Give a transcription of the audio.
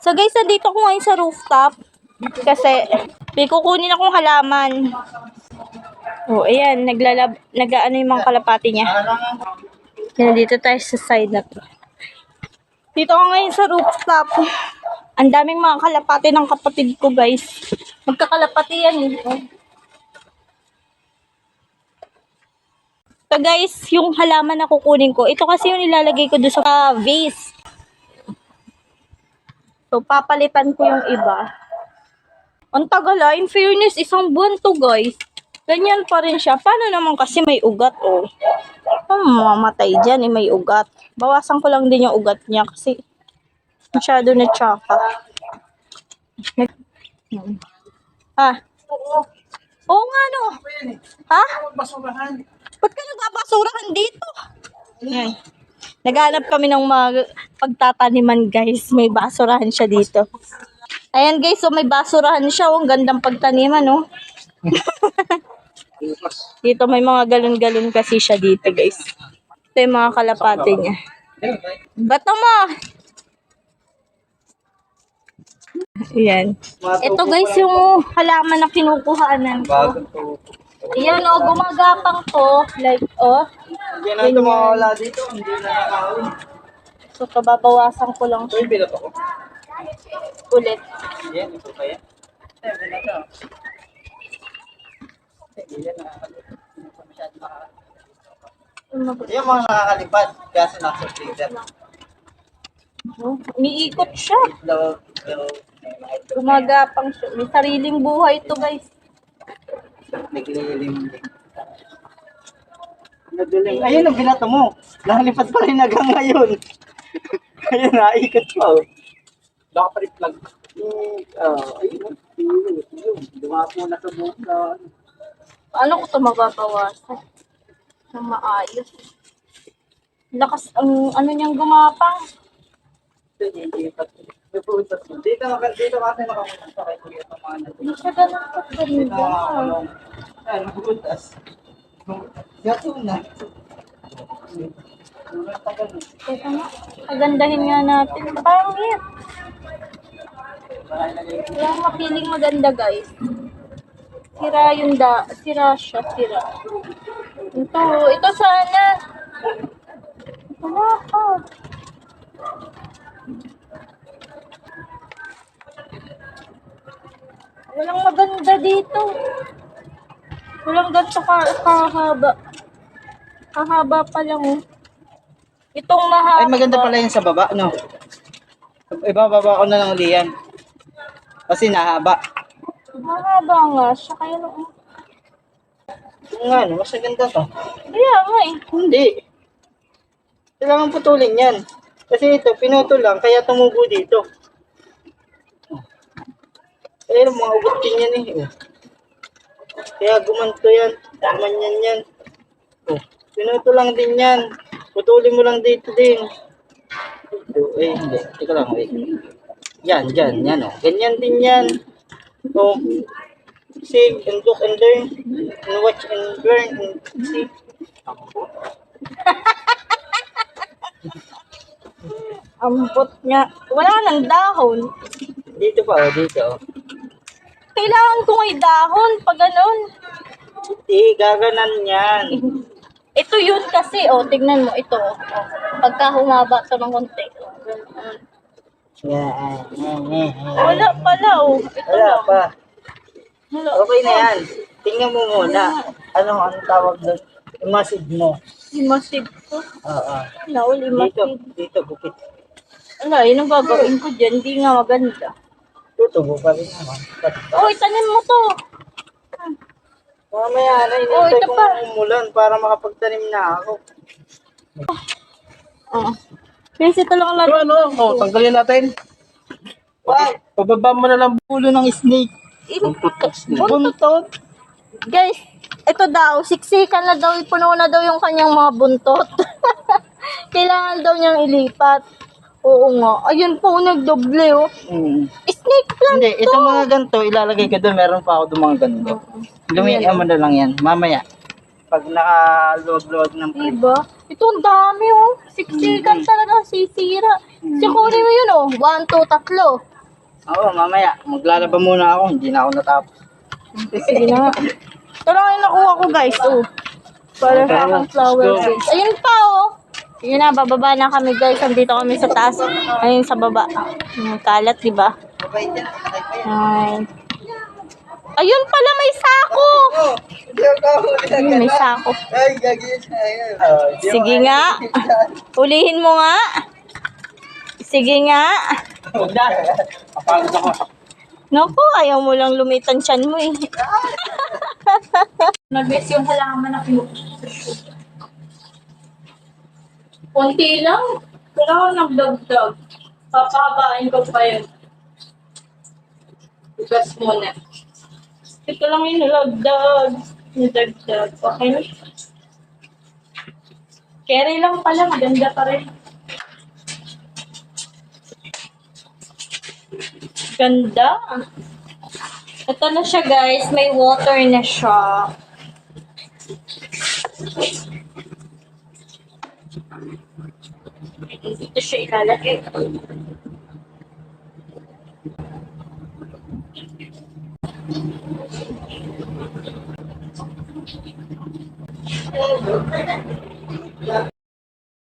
So guys, nandito ko ngayon sa rooftop. Kasi, may kukunin akong halaman. Oh, ayan. Nag-ano yung mga kalapati niya. Nandito tayo sa side na to. Dito ako ngayon sa rooftop. Ang daming mga kalapati ng kapatid ko, guys. Magkakalapati yan eh. So guys, yung halaman na kukunin ko, ito kasi yung nilalagay ko doon sa vase. So, papalitan ko yung iba. Ang tagal in fairness, isang buwan to guys. Ganyan pa rin siya. Paano naman kasi may ugat oh. Mamamatay dyan may ugat. Bawasan ko lang din yung ugat niya kasi masyado na tsaka. Oo nga no. Ha? Ba't ka nagbabasurahan dito? Yan. Naghanap kami ng mga pagtataniman guys. May basurahan siya dito. Ayan guys, so may basurahan siya. Ang gandang pagtaniman, no? Dito may mga galon-galon kasi siya dito guys. Ito yung mga kalapate niya. Bato mo! Ayan. Ito guys yung halaman na kinukuhaanan ko. Ayan o, gumagapang to. Like, Hindi na ito mawala dito. Hindi na nakawin. So, kababawasan ko lang Ito yung pinot ako. ulit. Yan, ito pa yan. Hindi na ito. Hindi yan nakakalipat. Yung mga nakakalipad. Kasi nasa freezer. Umiikot siya. Itlog. Gumagapang siya. May sariling buhay ito guys. Naglilimlim. Naduling. Ayun ang binato mo. Nakalipad pa rin hanggang ngayon. Ayun, naikot pa. Baka pa rin plug. Ayun. Dumapo na sa buhok na. Paano ko ito mababawasan? Nang maayos. Lakas ang ano niyang gumapang. Dito kasi nakapunta sa kayo yung mga Hindi siya ganun Dito kaganda. nakakulong. Ay, nagugutas. Gato na. Teka nga, kagandahin nga natin. Pangit. Walang mapiling maganda guys. Sira yung sira siya, sira. Ito sana. Tumakot. Walang maganda dito. Walang ganito kahaba. Kahaba pa lang oh. Itong mahaba. Ay, maganda pala yun sa baba, no? Ibababa ko na lang uli yan. Kasi nahaba. Mahaba nga siya. Kaya lang. Yung nga, no? Mas maganda to. Kaya nga eh. Hindi. Kailangan putulin yan. Kasi ito, pinutol lang, kaya tumubo dito. Eh, mga ugot din yan eh. Kaya gumanto yan. Gumanyan yan. Pinutol lang din yan. Putulin mo lang dito din. Hindi. Teka lang, wait. Yan, yan, oh. Ganyan din yan. See, and look and learn. And watch and learn. And see. Ambot niya. Wala nang dahon. Dito pa, dito. Kailangan ko may dahon pag ganun. Hindi, gaganan yan. Ito yun kasi, tignan mo, ito. Pagka humaba ito ng konti. Wala pala, Ito Wala lang. pa. Wala. Okay na yan. Tingnan mo muna. Anong tawag doon? Imasid mo. Limasid ko. Oo. Limasid. Dito, bukit. Wala, yun ang gagawin ko dyan. Hindi nga maganda. Tutubo pa rin naman. Itanim mo to. Mamaya na, ito inintay kong pa. umulan para makapagtanim na ako. Kasi ito lang lang. Tanggalin natin. Wow! Pababa mo na lang. Ulo ng snake. Buntot. Guys, ito daw, siksikan na daw, puno na daw yung kanyang mga buntot. Kailangan daw niyang ilipat. Oo nga. Ayun po, nagdoble Snake plant Hindi, itong mga ganito, ilalagay ko doon. Meron pa ako doon mga ganito. Lumiyan mo na lang yan. Mamaya. Pag nakaluwag-luwag ng pre. Diba? Ito ang dami Siksikan talaga, sisira. Sikunin mo yun 1, 2, 3. Oo, mamaya. Maglalaba muna ako. Hindi na ako natapos. Sige na nga. Ito lang yung nakuha ko guys. Oh. Para sa aking flower Let's go. base. Ayun pa oh. Yun na, bababa na kami guys. Andito kami sa taas. Ayun sa baba. Yung kalat, di ba? Mabait yan. Sakay pa yan. Ay. Ayun pala, may sako. Oh, hindi ako Ayun, may sako. Ay, gagawin siya. Ayan. Sige nga. Ulihin mo nga. Sige nga. Huwag na. Kapagod ako. Naku, ayaw mo lang lumitan tiyan mo eh. Nag-miss yung halaman na kinukuha. Kunti lang. Kailangan nagdagdag. Papahabain ko pa yun. Ugas muna. Ito lang yung nalagdag. Nadagdag. Okay na. Carry lang pala. Maganda pa rin. Ganda. Ito na siya guys. May water na siya. Dito siya ilalagay.